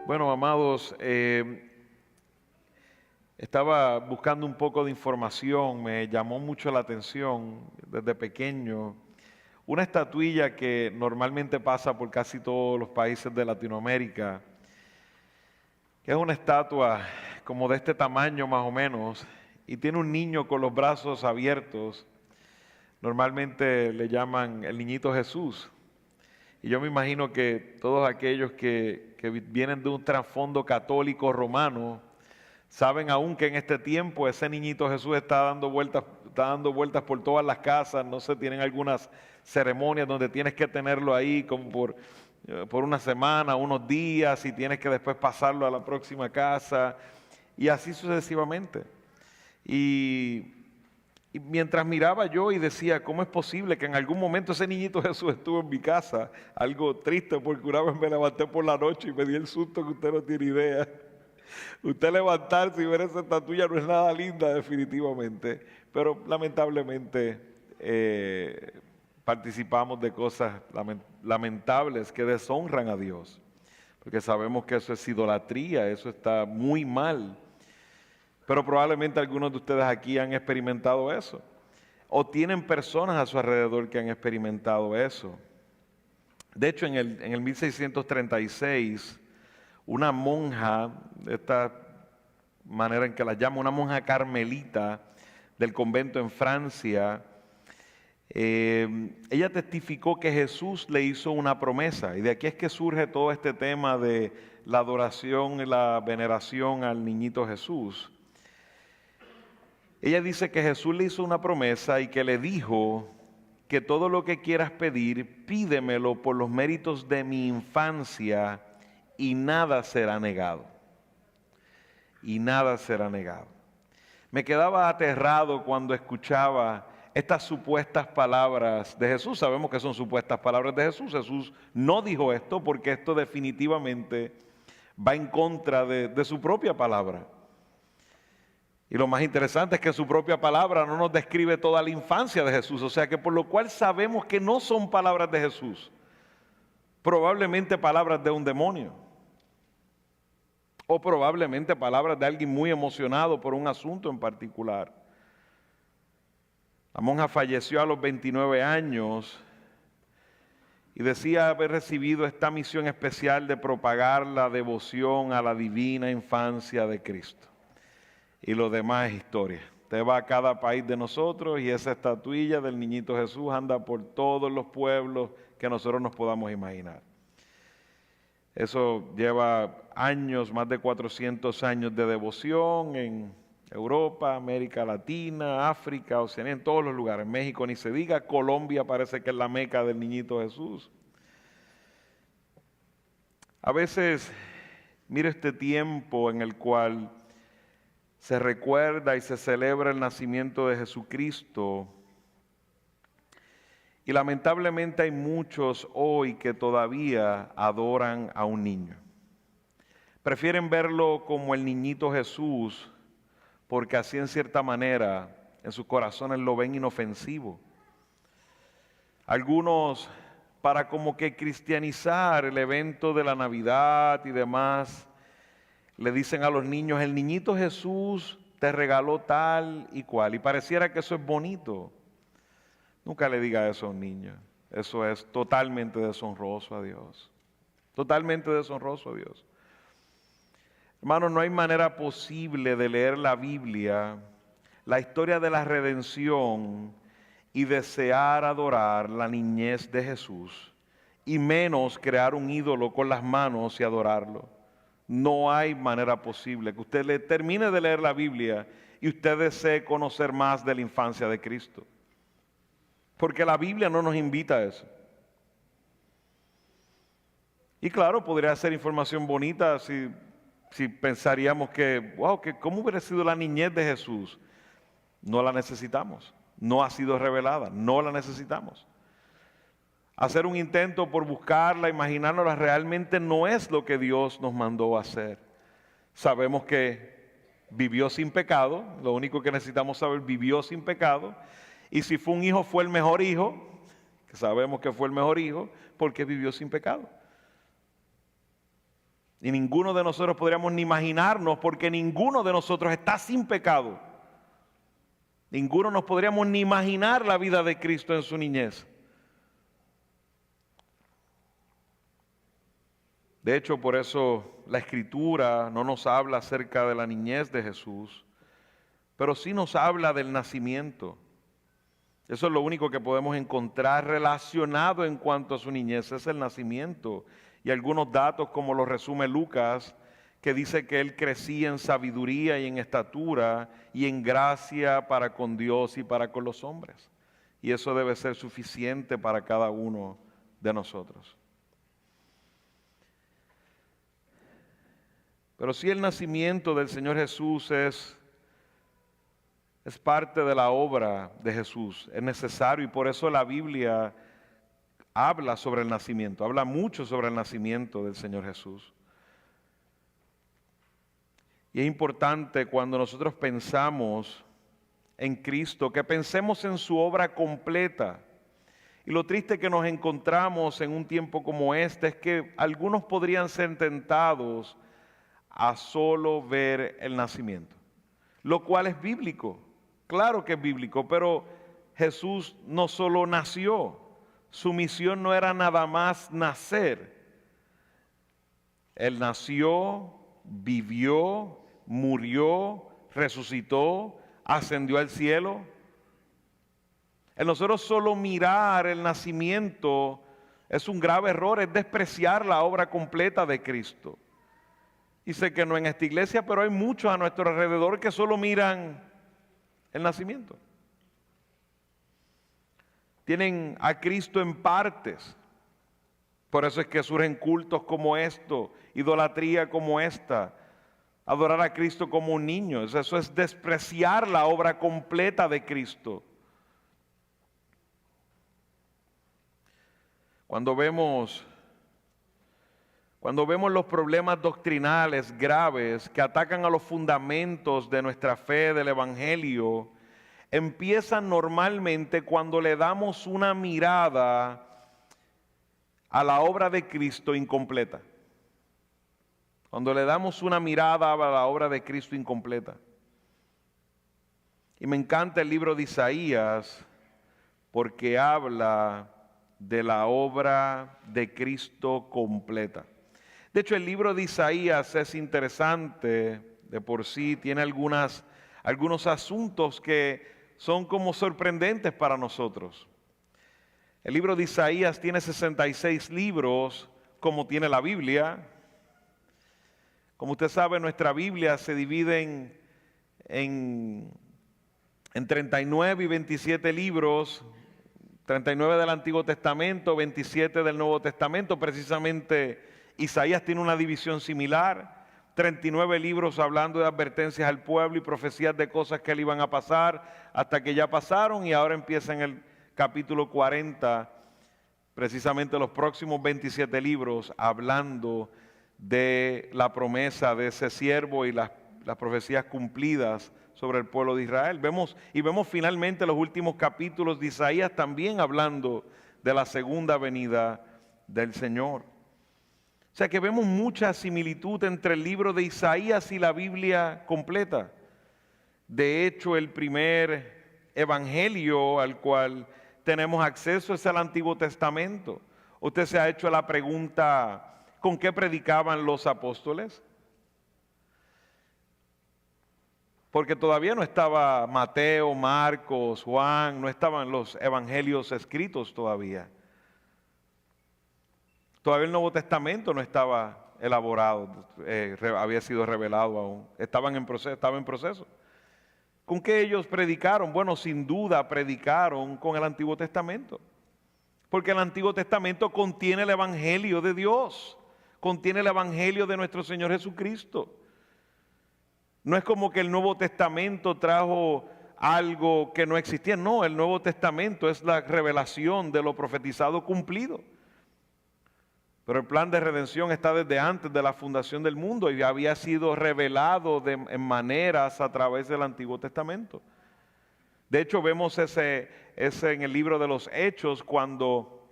Bueno, amados, estaba buscando un poco de información, me llamó mucho la atención desde pequeño. Una estatuilla que normalmente pasa por casi todos los países de Latinoamérica, que es una estatua como de este tamaño más o menos, y tiene un niño con los brazos abiertos. Normalmente le llaman el niñito Jesús. Y yo me imagino que todos aquellos que vienen de un trasfondo católico romano saben aún que en este tiempo ese niñito Jesús está dando vueltas por todas las casas. No sé, tienen algunas ceremonias donde tienes que tenerlo ahí como por una semana, unos días, y tienes que después pasarlo a la próxima casa, y así sucesivamente. Y mientras miraba yo y decía, ¿cómo es posible que en algún momento ese niñito Jesús estuvo en mi casa? Algo triste, porque una vez me levanté por la noche y me di el susto que usted no tiene idea. Usted levantarse y ver esa estatuilla no es nada linda definitivamente, pero lamentablemente participamos de cosas lamentables que deshonran a Dios, porque sabemos que eso es idolatría, eso está muy mal. Pero probablemente algunos de ustedes aquí han experimentado eso, o tienen personas a su alrededor que han experimentado eso. De hecho, en el 1636, una monja, de esta manera en que la llamo, una monja carmelita del convento en Francia, ella testificó que Jesús le hizo una promesa, y de aquí es que surge todo este tema de la adoración y la veneración al niñito Jesús. Ella dice que Jesús le hizo una promesa y que le dijo que todo lo que quieras pedir, pídemelo por los méritos de mi infancia y nada será negado. Y nada será negado. Me quedaba aterrado cuando escuchaba estas supuestas palabras de Jesús. Sabemos que son supuestas palabras de Jesús. Jesús no dijo esto, porque esto definitivamente va en contra de su propia palabra. Y lo más interesante es que su propia palabra no nos describe toda la infancia de Jesús, o sea que por lo cual sabemos que no son palabras de Jesús, probablemente palabras de un demonio, o probablemente palabras de alguien muy emocionado por un asunto en particular. La monja falleció a los 29 años y decía haber recibido esta misión especial de propagar la devoción a la divina infancia de Cristo. Y lo demás es historia. Usted va a cada país de nosotros y esa estatuilla del niñito Jesús anda por todos los pueblos que nosotros nos podamos imaginar. Eso lleva años, más de 400 años de devoción en Europa, América Latina, África, Oceanía, en todos los lugares. México ni se diga, Colombia parece que es la meca del niñito Jesús. A veces, mire este tiempo en el cual se recuerda y se celebra el nacimiento de Jesucristo, y lamentablemente hay muchos hoy que todavía adoran a un niño. Prefieren verlo como el niñito Jesús, porque así en cierta manera en sus corazones lo ven inofensivo. Algunos, para como que cristianizar el evento de la Navidad y demás, le dicen a los niños, el niñito Jesús te regaló tal y cual, y pareciera que eso es bonito. Nunca le diga eso a un niño. Eso es totalmente deshonroso a Dios. Totalmente deshonroso a Dios. Hermanos, no hay manera posible de leer la Biblia, la historia de la redención, y desear adorar la niñez de Jesús, y menos crear un ídolo con las manos y adorarlo. No hay manera posible que usted le termine de leer la Biblia y usted desee conocer más de la infancia de Cristo. Porque la Biblia no nos invita a eso. Y claro, podría ser información bonita si pensaríamos que, wow, que ¿cómo hubiera sido la niñez de Jesús? No la necesitamos. No ha sido revelada. No la necesitamos. Hacer un intento por buscarla, imaginárnosla, realmente no es lo que Dios nos mandó a hacer. Sabemos que vivió sin pecado, lo único que necesitamos saber, vivió sin pecado, y si fue un hijo, fue el mejor hijo, que sabemos que fue el mejor hijo, porque vivió sin pecado. Y ninguno de nosotros podríamos ni imaginarnos, porque ninguno de nosotros está sin pecado. Ninguno nos podríamos ni imaginar la vida de Cristo en su niñez. De hecho, por eso la Escritura no nos habla acerca de la niñez de Jesús, pero sí nos habla del nacimiento. Eso es lo único que podemos encontrar relacionado en cuanto a su niñez, es el nacimiento. Y algunos datos, como los resume Lucas, que dice que él crecía en sabiduría y en estatura y en gracia para con Dios y para con los hombres. Y eso debe ser suficiente para cada uno de nosotros. Pero sí, el nacimiento del Señor Jesús es parte de la obra de Jesús, es necesario, y por eso la Biblia habla sobre el nacimiento, habla mucho sobre el nacimiento del Señor Jesús. Y es importante cuando nosotros pensamos en Cristo, que pensemos en su obra completa. Y lo triste que nos encontramos en un tiempo como este es que algunos podrían ser tentados a solo ver el nacimiento, lo cual es bíblico, claro que es bíblico, pero Jesús no solo nació, su misión no era nada más nacer. Él nació, vivió, murió, resucitó, ascendió al cielo. El nosotros solo mirar el nacimiento es un grave error, es despreciar la obra completa de Cristo. Y sé que no en esta iglesia, pero hay muchos a nuestro alrededor que solo miran el nacimiento. Tienen a Cristo en partes. Por eso es que surgen cultos como esto, idolatría como esta, adorar a Cristo como un niño. Eso es despreciar la obra completa de Cristo. Cuando vemos los problemas doctrinales graves que atacan a los fundamentos de nuestra fe, del Evangelio, empiezan normalmente cuando le damos una mirada a la obra de Cristo incompleta. Cuando le damos una mirada a la obra de Cristo incompleta. Y me encanta el libro de Isaías porque habla de la obra de Cristo completa. De hecho, el libro de Isaías es interesante de por sí, tiene algunos asuntos que son como sorprendentes para nosotros. El libro de Isaías tiene 66 libros, como tiene la Biblia. Como usted sabe, nuestra Biblia se divide en 39 y 27 libros, 39 del Antiguo Testamento, 27 del Nuevo Testamento. Precisamente Isaías tiene una división similar, 39 libros hablando de advertencias al pueblo y profecías de cosas que le iban a pasar hasta que ya pasaron, y ahora empieza en el capítulo 40, precisamente los próximos 27 libros hablando de la promesa de ese siervo y las profecías cumplidas sobre el pueblo de Israel. Vemos finalmente los últimos capítulos de Isaías también hablando de la segunda venida del Señor. O sea que vemos mucha similitud entre el libro de Isaías y la Biblia completa. De hecho, el primer evangelio al cual tenemos acceso es el Antiguo Testamento. Usted se ha hecho la pregunta, ¿con qué predicaban los apóstoles? Porque todavía no estaba Mateo, Marcos, Juan, no estaban los evangelios escritos todavía. Todavía el Nuevo Testamento no estaba elaborado, había sido revelado aún. Estaba en proceso. ¿Con qué ellos predicaron? Bueno, sin duda predicaron con el Antiguo Testamento. Porque el Antiguo Testamento contiene el Evangelio de Dios, contiene el Evangelio de nuestro Señor Jesucristo. No es como que el Nuevo Testamento trajo algo que no existía. No, el Nuevo Testamento es la revelación de lo profetizado cumplido. Pero el plan de redención está desde antes de la fundación del mundo y había sido revelado en maneras a través del Antiguo Testamento. De hecho, vemos ese en el libro de los Hechos cuando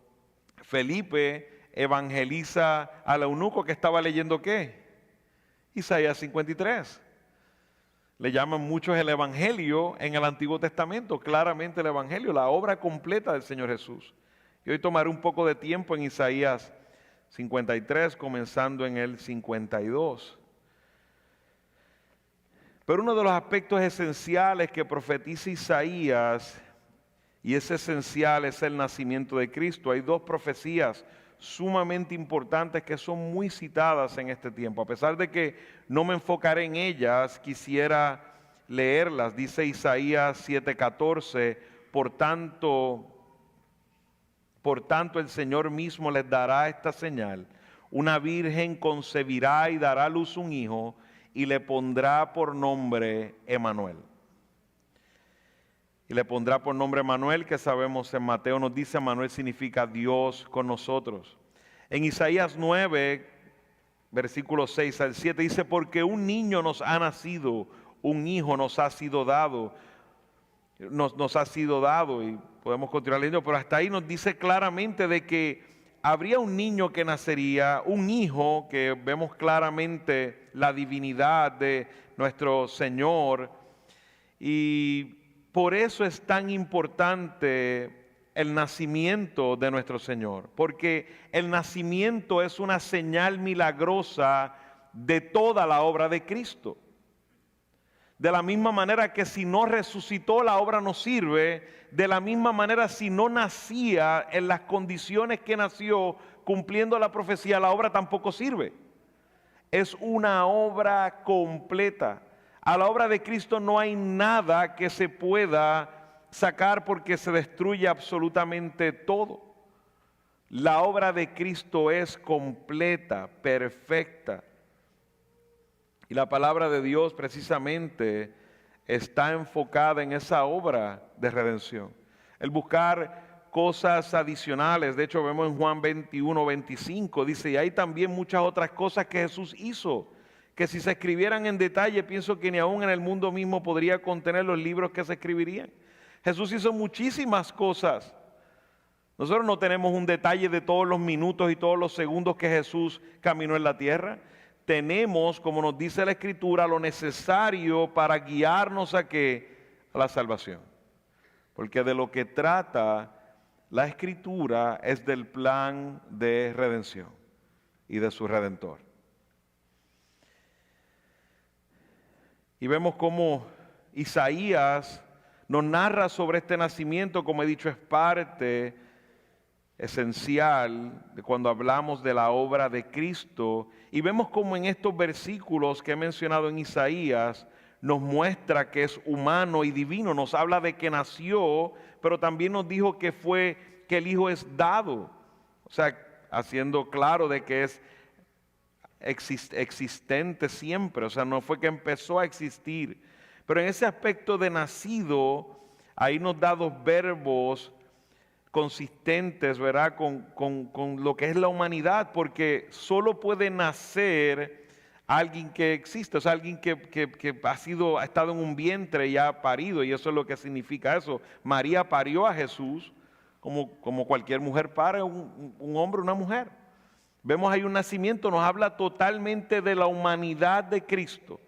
Felipe evangeliza al eunuco que estaba leyendo ¿qué? Isaías 53. Le llaman muchos el Evangelio en el Antiguo Testamento, claramente el Evangelio, la obra completa del Señor Jesús. Y hoy tomaré un poco de tiempo en Isaías 53, comenzando en el 52. Pero uno de los aspectos esenciales que profetiza Isaías, y es esencial, es el nacimiento de Cristo. Hay dos profecías sumamente importantes que son muy citadas en este tiempo. A pesar de que no me enfocaré en ellas, quisiera leerlas. Dice Isaías 7:14, por tanto el Señor mismo les dará esta señal: una virgen concebirá y dará a luz un hijo, y le pondrá por nombre Emanuel. Y le pondrá por nombre Emanuel, que sabemos en Mateo nos dice, Emanuel significa Dios con nosotros. En Isaías 9, versículos 6 al 7 dice, porque un niño nos ha nacido, un hijo nos ha sido dado, nos ha sido dado, y podemos continuar leyendo, pero hasta ahí nos dice claramente de que habría un niño que nacería, un hijo, que vemos claramente la divinidad de nuestro Señor, y por eso es tan importante el nacimiento de nuestro Señor, porque el nacimiento es una señal milagrosa de toda la obra de Cristo. De la misma manera que si no resucitó, la obra no sirve. De la misma manera, si no nacía en las condiciones que nació, cumpliendo la profecía, la obra tampoco sirve. Es una obra completa. A la obra de Cristo no hay nada que se pueda sacar porque se destruye absolutamente todo. La obra de Cristo es completa, perfecta. Y la palabra de Dios precisamente está enfocada en esa obra de redención. El buscar cosas adicionales, de hecho vemos en Juan 21:25, dice, y hay también muchas otras cosas que Jesús hizo, que si se escribieran en detalle, pienso que ni aún en el mundo mismo podría contener los libros que se escribirían. Jesús hizo muchísimas cosas. Nosotros no tenemos un detalle de todos los minutos y todos los segundos que Jesús caminó en la tierra. Tenemos, como nos dice la Escritura, lo necesario para guiarnos a ¿qué? A la salvación. Porque de lo que trata la Escritura es del plan de redención y de su Redentor. Y vemos cómo Isaías nos narra sobre este nacimiento, como he dicho, es parte esencial de cuando hablamos de la obra de Cristo, y vemos como en estos versículos que he mencionado en Isaías nos muestra que es humano y divino. Nos habla de que nació, pero también nos dijo que el Hijo es dado, o sea, haciendo claro de que es existente siempre, o sea, no fue que empezó a existir, pero en ese aspecto de nacido, ahí nos da dos verbos consistentes, ¿verdad? Con lo que es la humanidad, porque solo puede nacer alguien que existe, o sea, alguien que ha estado en un vientre y ha parido, y eso es lo que significa eso. María parió a Jesús como cualquier mujer pare un hombre o una mujer. Vemos ahí un nacimiento, nos habla totalmente de la humanidad de Cristo.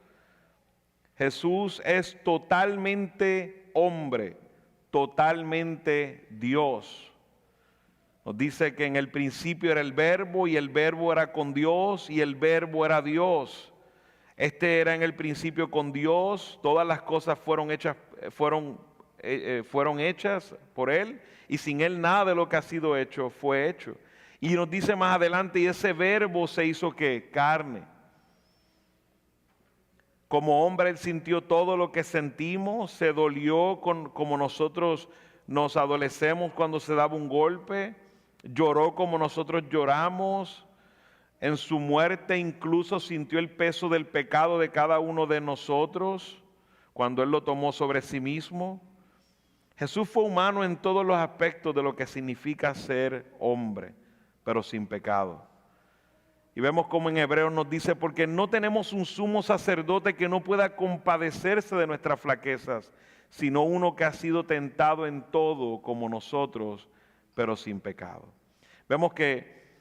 Jesús es totalmente hombre, totalmente Dios. Nos dice que en el principio era el Verbo, y el Verbo era con Dios, y el Verbo era Dios. Este era en el principio con Dios, todas las cosas fueron hechas por Él, y sin Él nada de lo que ha sido hecho fue hecho. Y nos dice más adelante, y ese Verbo se hizo ¿qué? Carne. Como hombre Él sintió todo lo que sentimos, se dolió como nosotros nos adolecemos cuando se daba un golpe, lloró como nosotros lloramos, en su muerte incluso sintió el peso del pecado de cada uno de nosotros cuando Él lo tomó sobre sí mismo. Jesús fue humano en todos los aspectos de lo que significa ser hombre, pero sin pecado. Y vemos como en Hebreos nos dice, porque no tenemos un sumo sacerdote que no pueda compadecerse de nuestras flaquezas, sino uno que ha sido tentado en todo como nosotros, pero sin pecado. Vemos que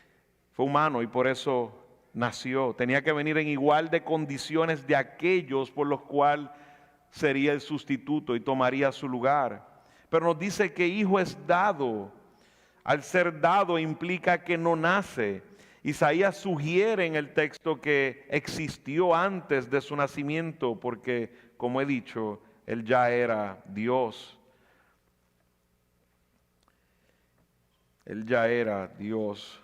Fue humano y por eso nació. Tenía que venir en igual de condiciones de aquellos por los cuales sería el sustituto y tomaría su lugar. Pero nos dice que hijo es dado. Al ser dado implica que no nace. Isaías sugiere en el texto que existió antes de su nacimiento porque, como he dicho, él ya era Dios. Él ya era Dios.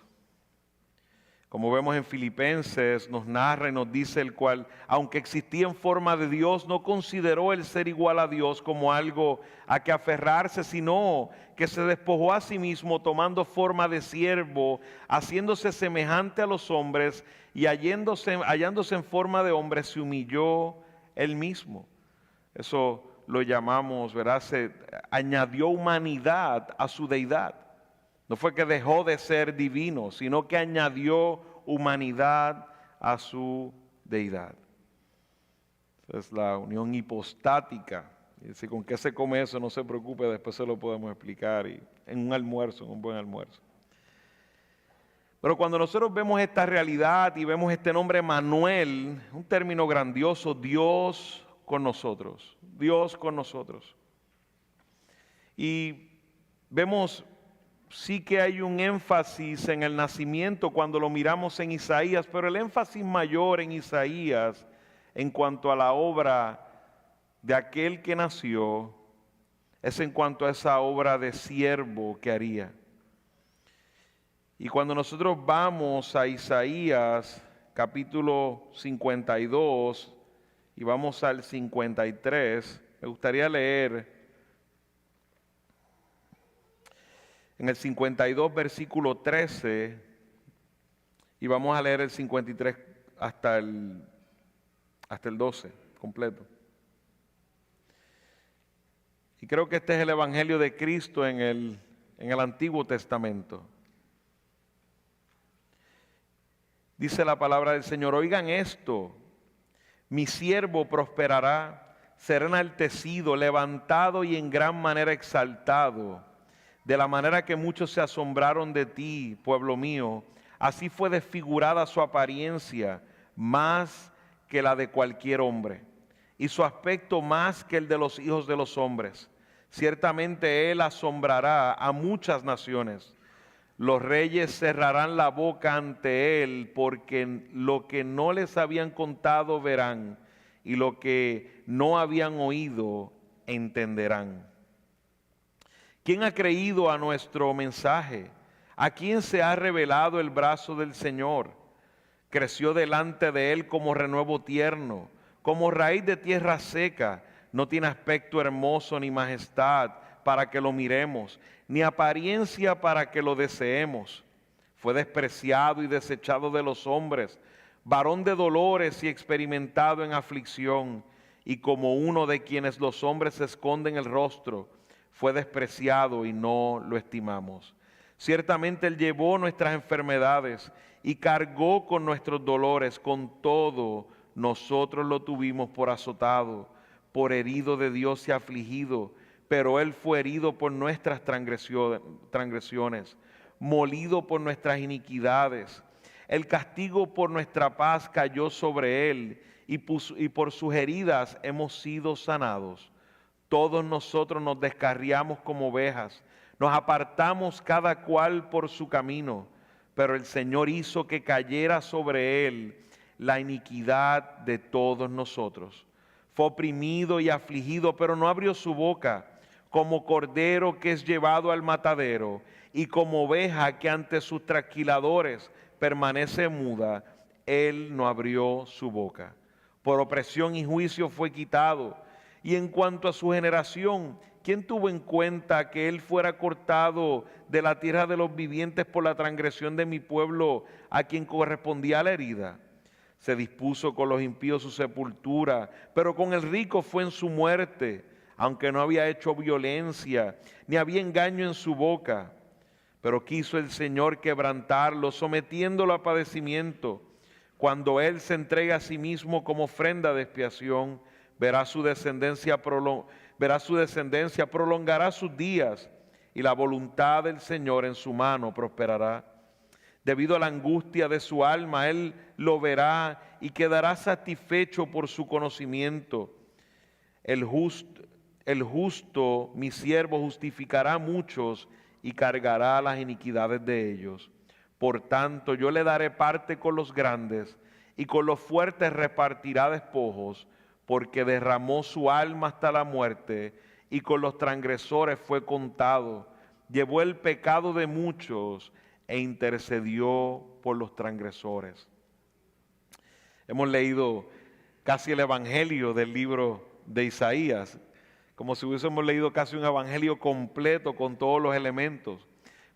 Como vemos en Filipenses, nos narra y nos dice el cual, aunque existía en forma de Dios, no consideró el ser igual a Dios como algo a que aferrarse, sino que se despojó a sí mismo tomando forma de siervo, haciéndose semejante a los hombres y hallándose en forma de hombre, se humilló él mismo. Eso lo llamamos, ¿verdad? Se añadió humanidad a su deidad. No fue que dejó de ser divino, sino que añadió humanidad a su deidad. Es la unión hipostática. Y si con qué se come eso, no se preocupe, después se lo podemos explicar en un almuerzo, en un buen almuerzo. Pero cuando nosotros vemos esta realidad y vemos este nombre Manuel, un término grandioso, Dios con nosotros, Dios con nosotros. Y vemos sí que hay un énfasis en el nacimiento cuando lo miramos en Isaías, pero el énfasis mayor en Isaías en cuanto a la obra de aquel que nació es en cuanto a esa obra de siervo que haría. Y cuando nosotros vamos a Isaías capítulo 52 y vamos al 53, me gustaría leer en el 52 versículo 13 y vamos a leer el 53 hasta el 12 completo. Y creo que este es el Evangelio de Cristo en el Antiguo Testamento. Dice la palabra del Señor: oigan esto, mi siervo prosperará, será enaltecido, levantado y en gran manera exaltado. De la manera que muchos se asombraron de ti, pueblo mío, así fue desfigurada su apariencia más que la de cualquier hombre, y su aspecto más que el de los hijos de los hombres. Ciertamente él asombrará a muchas naciones. Los reyes cerrarán la boca ante él, porque lo que no les habían contado verán, y lo que no habían oído entenderán. ¿Quién ha creído a nuestro mensaje? ¿A quién se ha revelado el brazo del Señor? Creció delante de él como renuevo tierno, como raíz de tierra seca. No tiene aspecto hermoso ni majestad para que lo miremos, ni apariencia para que lo deseemos. Fue despreciado y desechado de los hombres, varón de dolores y experimentado en aflicción, y como uno de quienes los hombres esconden el rostro. Fue despreciado y no lo estimamos. Ciertamente él llevó nuestras enfermedades y cargó con nuestros dolores. Con todo, nosotros lo tuvimos por azotado, por herido de Dios y afligido. Pero él fue herido por nuestras transgresiones, molido por nuestras iniquidades. El castigo por nuestra paz cayó sobre él, y por sus heridas hemos sido sanados. Todos nosotros nos descarriamos como ovejas, nos apartamos cada cual por su camino, pero el Señor hizo que cayera sobre él la iniquidad de todos nosotros. Fue oprimido y afligido, pero no abrió su boca. Como cordero que es llevado al matadero, y como oveja que ante sus trasquiladores permanece muda, él no abrió su boca. Por opresión y juicio fue quitado. Y en cuanto a su generación, ¿quién tuvo en cuenta que él fuera cortado de la tierra de los vivientes por la transgresión de mi pueblo, a quien correspondía la herida? Se dispuso con los impíos su sepultura, pero con el rico fue en su muerte, aunque no había hecho violencia, ni había engaño en su boca. Pero quiso el Señor quebrantarlo, sometiéndolo a padecimiento. Cuando él se entrega a sí mismo como ofrenda de expiación, verá su descendencia, prolongará sus días, y la voluntad del Señor en su mano prosperará. Debido a la angustia de su alma, él lo verá y quedará satisfecho por su conocimiento. El justo, mi siervo, justificará a muchos y cargará las iniquidades de ellos. Por tanto, yo le daré parte con los grandes y con los fuertes repartirá despojos, porque derramó su alma hasta la muerte y con los transgresores fue contado. Llevó el pecado de muchos e intercedió por los transgresores. Hemos leído casi el evangelio del libro de Isaías, como si hubiésemos leído casi un evangelio completo con todos los elementos.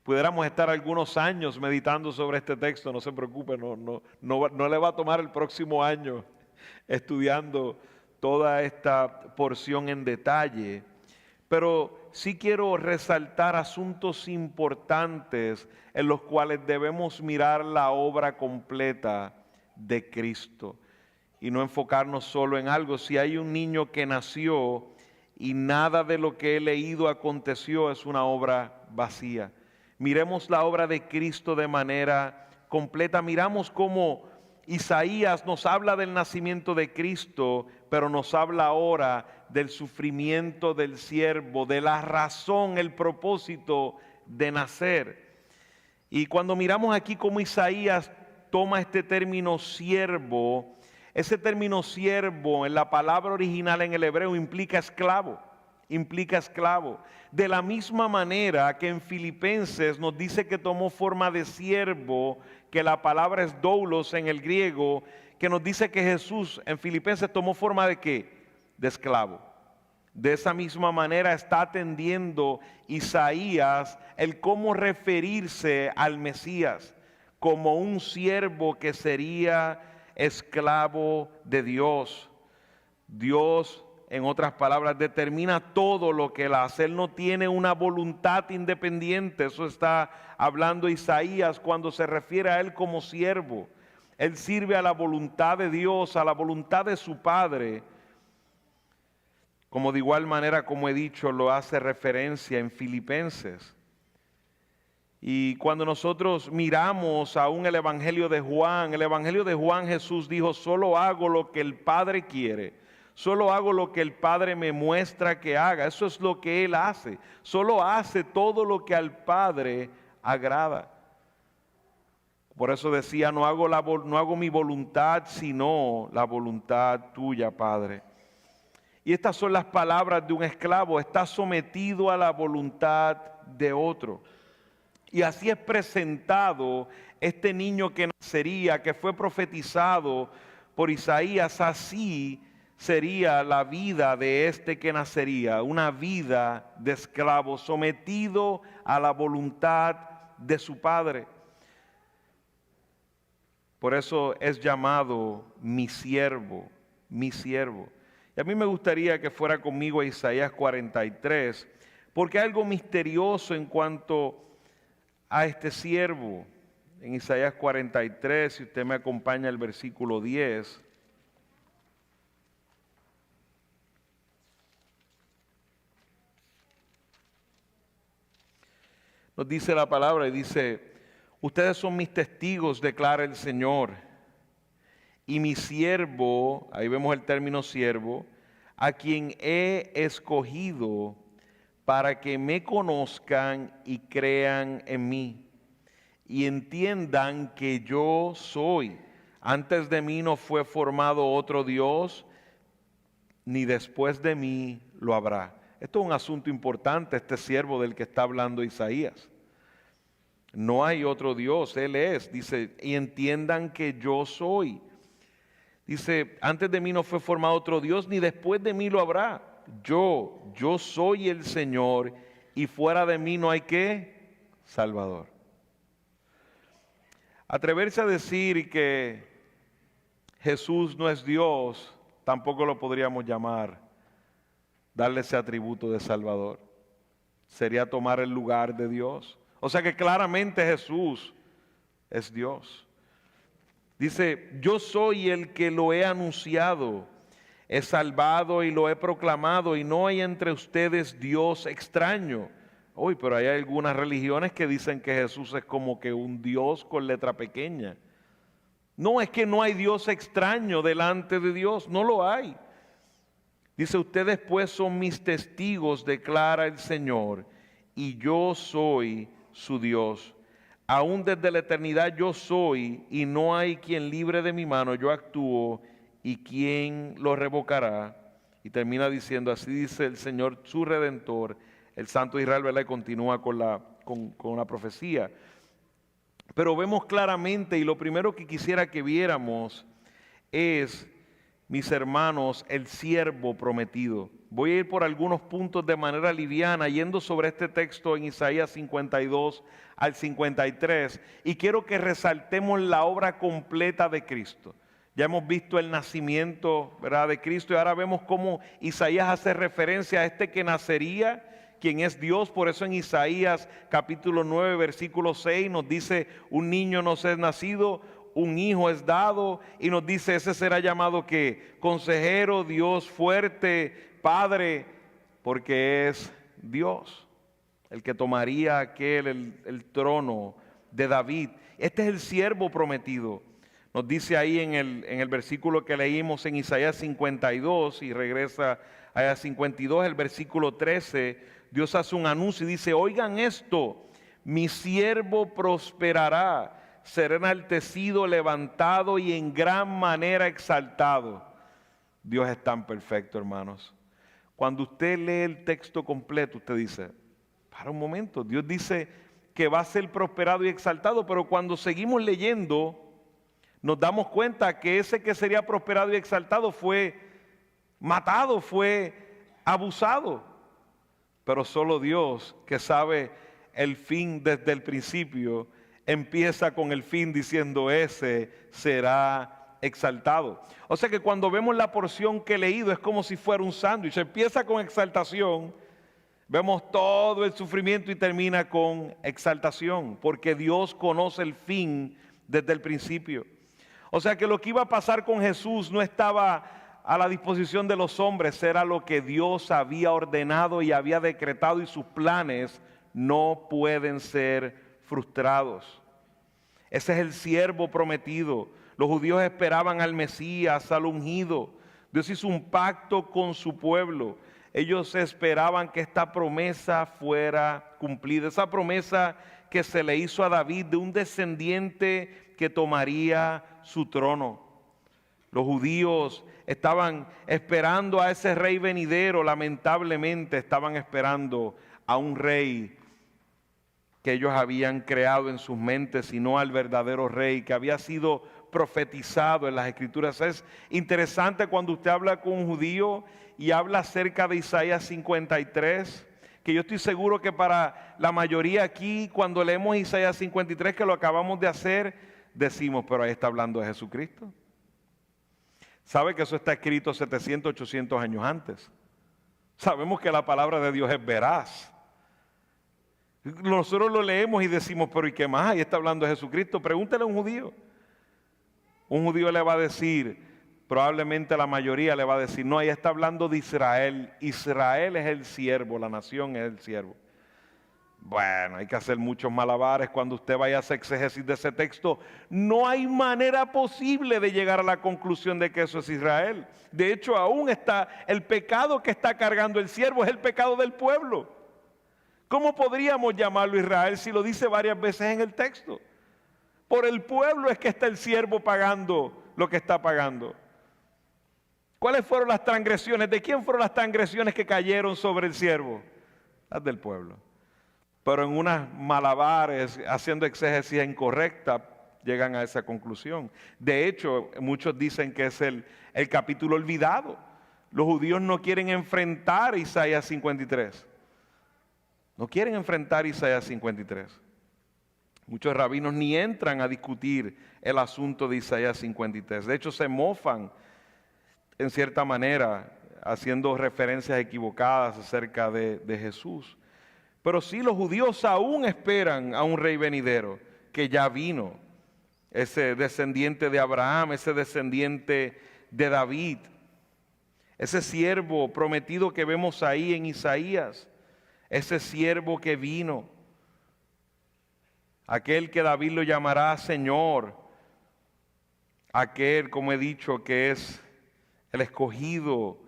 Pudiéramos estar algunos años meditando sobre este texto, no se preocupe, no le va a tomar el próximo año estudiando toda esta porción en detalle, pero sí quiero resaltar asuntos importantes en los cuales debemos mirar la obra completa de Cristo y no enfocarnos solo en algo. Si hay un niño que nació y nada de lo que he leído aconteció, es una obra vacía. Miremos la obra de Cristo de manera completa. Miramos cómo Isaías nos habla del nacimiento de Cristo, pero nos habla ahora del sufrimiento del siervo, de la razón, el propósito de nacer. Y cuando miramos aquí cómo Isaías toma este término siervo, ese término siervo en la palabra original en el hebreo implica esclavo, De la misma manera que en Filipenses nos dice que tomó forma de siervo, que la palabra es doulos en el griego, que nos dice que Jesús en Filipenses tomó forma de ¿qué? De esclavo. De esa misma manera está atendiendo Isaías el cómo referirse al Mesías como un siervo que sería esclavo de Dios. Dios, en otras palabras, determina todo lo que él hace. Él no tiene una voluntad independiente. Eso está hablando Isaías cuando se refiere a él como siervo. Él sirve a la voluntad de Dios, a la voluntad de su Padre. Como de igual manera, como he dicho, lo hace referencia en Filipenses. Y cuando nosotros miramos aún el Evangelio de Juan, Jesús dijo: solo hago lo que el Padre quiere, solo hago lo que el Padre me muestra que haga. Eso es lo que Él hace, solo hace todo lo que al Padre agrada. Por eso decía: no hago mi voluntad, sino la voluntad tuya, Padre. Y estas son las palabras de un esclavo: está sometido a la voluntad de otro. Y así es presentado este niño que nacería, que fue profetizado por Isaías. Así sería la vida de este que nacería, una vida de esclavo, sometido a la voluntad de su padre. Por eso es llamado mi siervo, mi siervo. Y a mí me gustaría que fuera conmigo a Isaías 43, porque hay algo misterioso en cuanto a este siervo. En Isaías 43, si usted me acompaña al versículo 10, nos dice la palabra y dice: ustedes son mis testigos, declara el Señor, y mi siervo, ahí vemos el término siervo, a quien he escogido para que me conozcan y crean en mí y entiendan que yo soy. Antes de mí no fue formado otro Dios, ni después de mí lo habrá. Esto es un asunto importante, este siervo del que está hablando Isaías. No hay otro Dios, Él es. Dice: y entiendan que yo soy. Dice: antes de mí no fue formado otro Dios, ni después de mí lo habrá. Yo soy el Señor, y fuera de mí no hay ¿qué? Salvador. Atreverse a decir que Jesús no es Dios, tampoco lo podríamos llamar, darle ese atributo de Salvador. Sería tomar el lugar de Dios. O sea que claramente Jesús es Dios. Dice: yo soy el que lo he anunciado, he salvado y lo he proclamado, y no hay entre ustedes Dios extraño. Uy, pero hay algunas religiones que dicen que Jesús es como que un Dios con letra pequeña. No, es que no hay Dios extraño delante de Dios, no lo hay. Dice, ustedes pues son mis testigos, declara el Señor, y yo soy su Dios. Aún desde la eternidad yo soy, y no hay quien libre de mi mano, yo actúo, y quien lo revocará. Y termina diciendo, así dice el Señor, su Redentor, el Santo de Israel, ¿verdad? Y continúa con la profecía. Pero vemos claramente, y lo primero que quisiera que viéramos es, mis hermanos, el siervo prometido. Voy a ir por algunos puntos de manera liviana, yendo sobre este texto en Isaías 52 al 53, y quiero que resaltemos la obra completa de Cristo. Ya hemos visto el nacimiento, ¿verdad?, de Cristo, y ahora vemos cómo Isaías hace referencia a este que nacería, quien es Dios. Por eso en Isaías capítulo 9, versículo 6 nos dice, un niño nos es nacido, un hijo es dado, y nos dice, ese será llamado ¿qué? Consejero, Dios fuerte, Padre, porque es Dios, el que tomaría el trono de David. Este es el siervo prometido. Nos dice ahí en el versículo que leímos en Isaías 52, y regresa a 52, el versículo 13, Dios hace un anuncio y dice, oigan esto, mi siervo prosperará, será enaltecido, levantado y en gran manera exaltado. Dios es tan perfecto, hermanos. Cuando usted lee el texto completo, usted dice, para un momento, Dios dice que va a ser prosperado y exaltado, pero cuando seguimos leyendo, nos damos cuenta que ese que sería prosperado y exaltado fue matado, fue abusado. Pero solo Dios, que sabe el fin desde el principio, empieza con el fin diciendo, ese será exaltado. O sea que cuando vemos la porción que he leído es como si fuera un sándwich. Empieza con exaltación, vemos todo el sufrimiento y termina con exaltación, porque Dios conoce el fin desde el principio. O sea que lo que iba a pasar con Jesús no estaba a la disposición de los hombres, era lo que Dios había ordenado y había decretado, y sus planes no pueden ser frustrados. Ese es el siervo prometido. Los judíos esperaban al Mesías, al ungido. Dios hizo un pacto con su pueblo. Ellos esperaban que esta promesa fuera cumplida, esa promesa que se le hizo a David de un descendiente que tomaría su trono. Los judíos estaban esperando a ese rey venidero, lamentablemente estaban esperando a un rey que ellos habían creado en sus mentes, y no al verdadero rey que había sido profetizado en las Escrituras. Es interesante cuando usted habla con un judío y habla acerca de Isaías 53, que yo estoy seguro que para la mayoría aquí, cuando leemos Isaías 53, que lo acabamos de hacer, decimos, pero ahí está hablando de Jesucristo. ¿Sabe que eso está escrito 700, 800 años antes? Sabemos que la palabra de Dios es veraz. Nosotros lo leemos y decimos, pero ¿y qué más? Ahí está hablando de Jesucristo. Pregúntele a un judío. Un judío le va a decir, probablemente la mayoría le va a decir, no, ahí está hablando de Israel. Israel es el siervo, la nación es el siervo. Bueno, hay que hacer muchos malabares cuando usted vaya a hacer exégesis de ese texto. No hay manera posible de llegar a la conclusión de que eso es Israel. De hecho, aún está el pecado que está cargando el siervo, es el pecado del pueblo. ¿Cómo podríamos llamarlo Israel si lo dice varias veces en el texto? Por el pueblo es que está el siervo pagando lo que está pagando. ¿Cuáles fueron las transgresiones? ¿De quién fueron las transgresiones que cayeron sobre el siervo? Las del pueblo. Pero en unas malabares, haciendo exégesis incorrecta, llegan a esa conclusión. De hecho, muchos dicen que es el capítulo olvidado. Los judíos no quieren enfrentar Isaías 53. No quieren enfrentar Isaías 53. Muchos rabinos ni entran a discutir el asunto de Isaías 53. De hecho, se mofan en cierta manera, haciendo referencias equivocadas acerca de Jesús. Pero sí, los judíos aún esperan a un rey venidero que ya vino. Ese descendiente de Abraham, ese descendiente de David. Ese siervo prometido que vemos ahí en Isaías. ese siervo que vino, aquel que David lo llamará Señor, aquel, como he dicho, que es el escogido,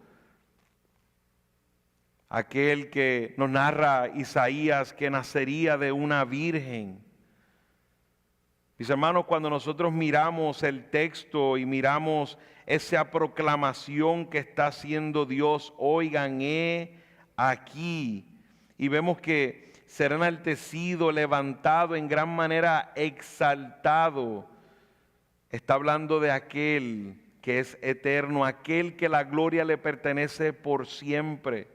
aquel que nos narra Isaías que nacería de una virgen. Mis hermanos, cuando nosotros miramos el texto y miramos esa proclamación que está haciendo Dios, oigan, aquí, y vemos que será enaltecido, levantado, en gran manera exaltado. Está hablando de aquel que es eterno, aquel que la gloria le pertenece por siempre.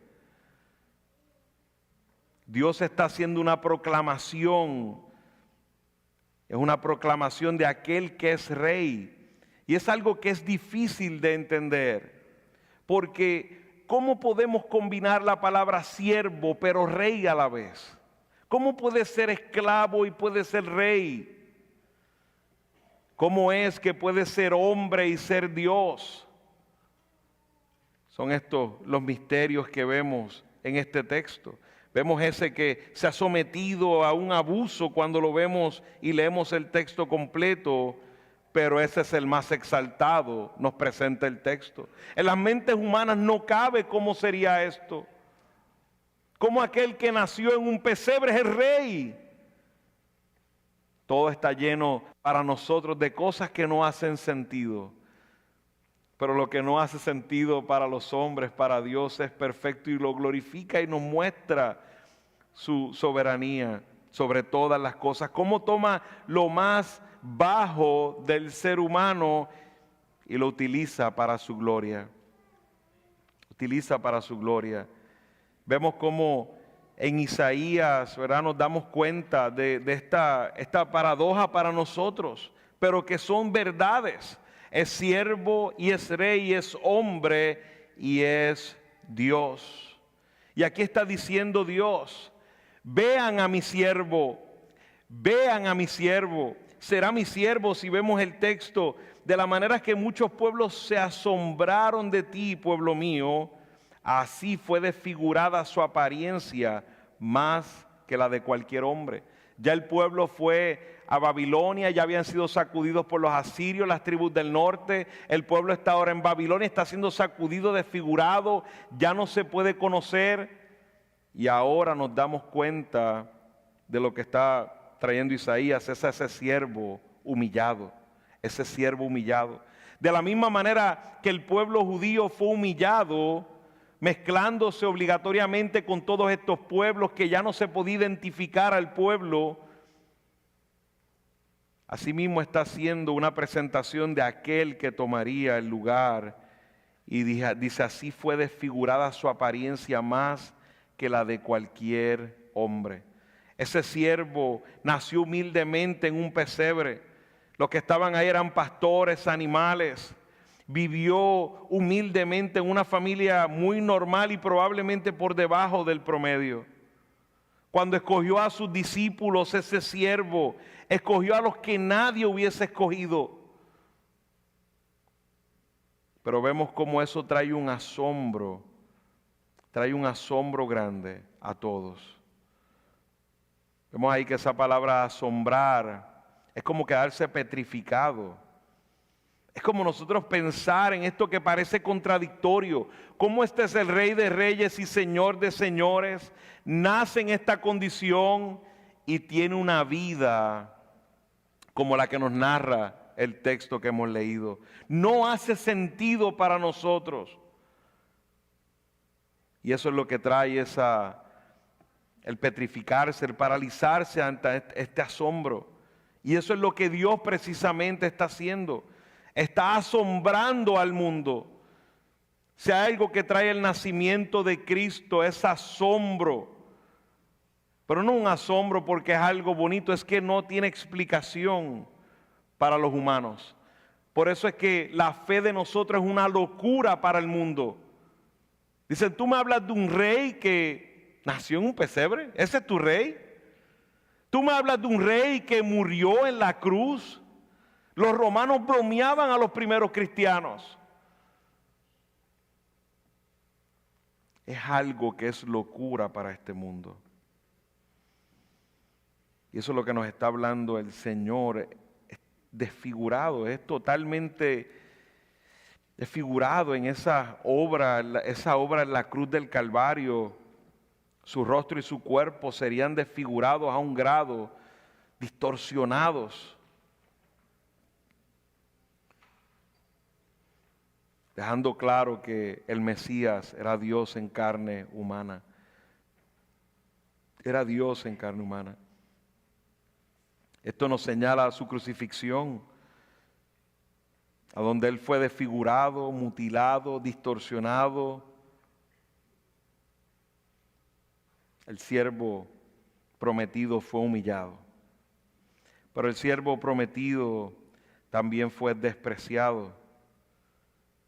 Dios está haciendo una proclamación, es una proclamación de aquel que es rey. Y es algo que es difícil de entender, porque ¿cómo podemos combinar la palabra siervo pero rey a la vez? ¿Cómo puede ser esclavo y puede ser rey? ¿Cómo es que puede ser hombre y ser Dios? Son estos los misterios que vemos en este texto. Vemos ese que se ha sometido a un abuso cuando lo vemos y leemos el texto completo, pero ese es el más exaltado, nos presenta el texto. En las mentes humanas no cabe cómo sería esto. Como aquel que nació en un pesebre es el rey. Todo está lleno para nosotros de cosas que no hacen sentido. Pero lo que no hace sentido para los hombres, para Dios es perfecto y lo glorifica y nos muestra su soberanía sobre todas las cosas. Cómo toma lo más bajo del ser humano y lo utiliza para su gloria. Utiliza para su gloria. Vemos cómo en Isaías, ¿verdad?, nos damos cuenta de esta paradoja para nosotros, pero que son verdades. Es siervo y es rey, es hombre y es Dios. Y aquí está diciendo Dios, vean a mi siervo, será mi siervo. Si vemos el texto, de la manera que muchos pueblos se asombraron de ti, pueblo mío, así fue desfigurada su apariencia más que la de cualquier hombre. Ya el pueblo fue a Babilonia, ya habían sido sacudidos por los asirios, las tribus del norte. El pueblo está ahora en Babilonia, está siendo sacudido, desfigurado, ya no se puede conocer. Y ahora nos damos cuenta de lo que está trayendo Isaías, es ese siervo humillado, ese siervo humillado. De la misma manera que el pueblo judío fue humillado, mezclándose obligatoriamente con todos estos pueblos que ya no se podía identificar al pueblo, asimismo está haciendo una presentación de aquel que tomaría el lugar y dice, así fue desfigurada su apariencia más que la de cualquier hombre. Ese siervo nació humildemente en un pesebre. Los que estaban ahí eran pastores, animales. Vivió humildemente en una familia muy normal y probablemente por debajo del promedio. Cuando escogió a sus discípulos, ese siervo escogió a los que nadie hubiese escogido. Pero vemos cómo eso trae un asombro grande a todos. Vemos ahí que esa palabra asombrar es como quedarse petrificado. Es como nosotros pensar en esto que parece contradictorio. ¿Cómo este es el Rey de Reyes y Señor de Señores? Nace en esta condición y tiene una vida como la que nos narra el texto que hemos leído. No hace sentido para nosotros. Y eso es lo que trae el petrificarse, el paralizarse ante este asombro. Y eso es lo que Dios precisamente está haciendo. Está asombrando al mundo. Si hay algo que trae el nacimiento de Cristo, es asombro. Pero no un asombro porque es algo bonito, es que no tiene explicación para los humanos. Por eso es que la fe de nosotros es una locura para el mundo. Dicen, tú me hablas de un rey que nació en un pesebre, ¿ese es tu rey? Tú me hablas de un rey que murió en la cruz. Los romanos bromeaban a los primeros cristianos. Es algo que es locura para este mundo. Y eso es lo que nos está hablando el Señor, es desfigurado, es totalmente desfigurado en esa obra en la cruz del Calvario. Su rostro y su cuerpo serían desfigurados a un grado, distorsionados, dejando claro que el Mesías era Dios en carne humana. Era Dios en carne humana. Esto nos señala su crucifixión, a donde Él fue desfigurado, mutilado, distorsionado. El siervo prometido fue humillado, pero el siervo prometido también fue despreciado.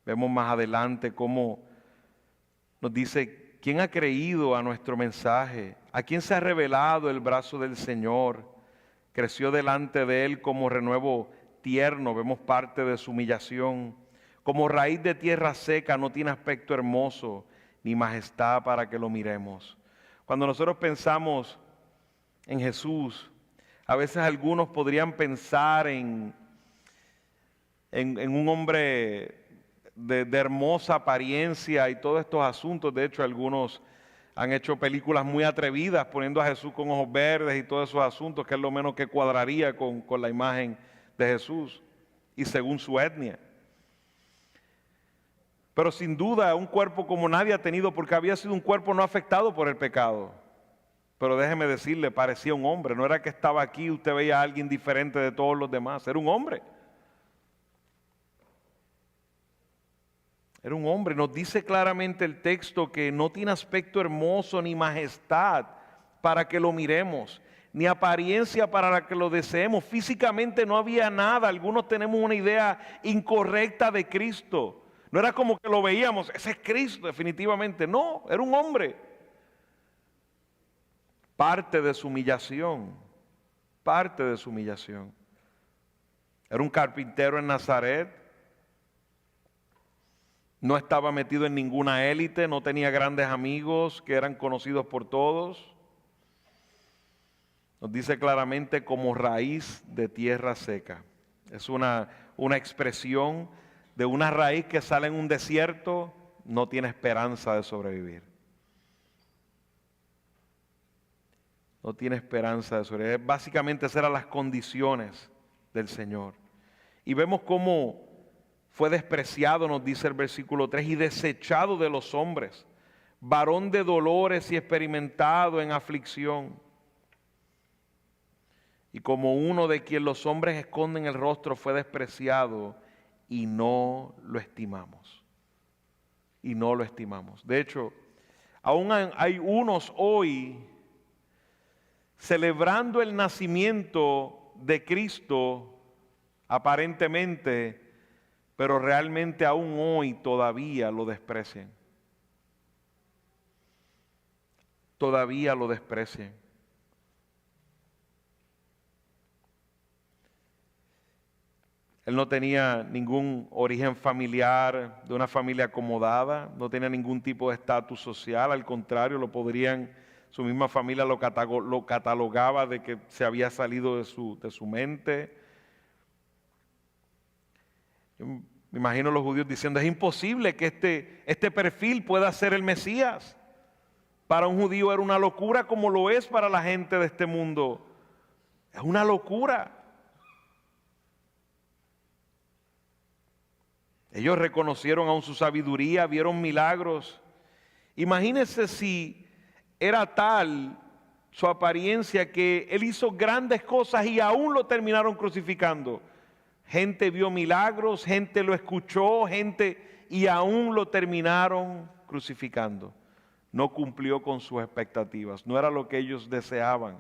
Vemos más adelante cómo nos dice: ¿quién ha creído a nuestro mensaje? ¿A quién se ha revelado el brazo del Señor? Creció delante de Él como renuevo tierno, vemos parte de su humillación. Como raíz de tierra seca, no tiene aspecto hermoso, ni majestad para que lo miremos. Cuando nosotros pensamos en Jesús, a veces algunos podrían pensar en un hombre de hermosa apariencia y todos estos asuntos. De hecho, algunos han hecho películas muy atrevidas poniendo a Jesús con ojos verdes y todos esos asuntos, que es lo menos que cuadraría con la imagen de Jesús y según su etnia. Pero sin duda un cuerpo como nadie ha tenido, porque había sido un cuerpo no afectado por el pecado. Pero déjeme decirle, parecía un hombre. No era que estaba aquí y usted veía a alguien diferente de todos los demás. Era un hombre. Era un hombre. Nos dice claramente el texto que no tiene aspecto hermoso ni majestad para que lo miremos, ni apariencia para que lo deseemos. Físicamente no había nada. Algunos tenemos una idea incorrecta de Cristo. No era como que lo veíamos, ese es Cristo definitivamente. No, era un hombre. Parte de su humillación, parte de su humillación. Era un carpintero en Nazaret. No estaba metido en ninguna élite, no tenía grandes amigos que eran conocidos por todos. Nos dice claramente como raíz de tierra seca. Es una expresión de una raíz que sale en un desierto, no tiene esperanza de sobrevivir. No tiene esperanza de sobrevivir. Básicamente esas eran las condiciones del Señor. Y vemos cómo fue despreciado, nos dice el versículo 3, y desechado de los hombres, varón de dolores y experimentado en aflicción. Y como uno de quien los hombres esconden el rostro, fue despreciado y no lo estimamos. Y no lo estimamos. De hecho, aún hay unos hoy celebrando el nacimiento de Cristo, aparentemente, pero realmente aún hoy todavía lo desprecian. Todavía lo desprecian. Él no tenía ningún origen familiar, de una familia acomodada, no tenía ningún tipo de estatus social, al contrario, su misma familia lo catalogaba de que se había salido de su mente. Yo me imagino a los judíos diciendo: es imposible que este perfil pueda ser el Mesías. Para un judío era una locura, como lo es para la gente de este mundo. Es una locura. Ellos reconocieron aún su sabiduría, vieron milagros. Imagínense si era tal su apariencia que Él hizo grandes cosas y aún lo terminaron crucificando. Gente vio milagros, gente lo escuchó, y aún lo terminaron crucificando. No cumplió con sus expectativas, no era lo que ellos deseaban.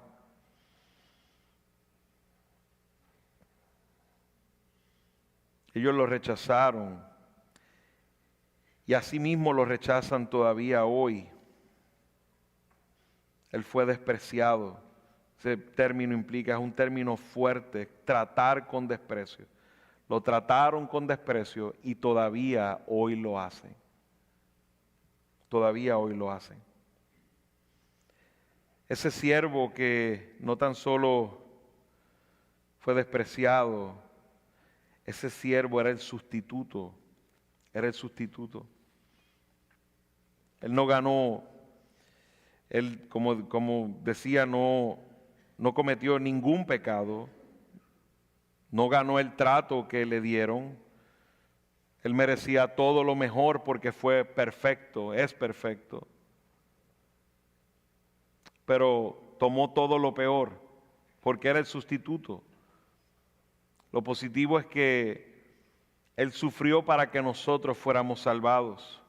Ellos lo rechazaron y asimismo lo rechazan todavía hoy. Él fue despreciado. Ese término implica, es un término fuerte, tratar con desprecio. Lo trataron con desprecio y todavía hoy lo hacen. Todavía hoy lo hacen. Ese siervo que no tan solo fue despreciado, ese siervo era el sustituto, era el sustituto. Él no ganó, él como decía, no cometió ningún pecado, no ganó el trato que le dieron. Él merecía todo lo mejor porque fue perfecto, es perfecto. Pero tomó todo lo peor porque era el sustituto. Lo positivo es que Él sufrió para que nosotros fuéramos salvados.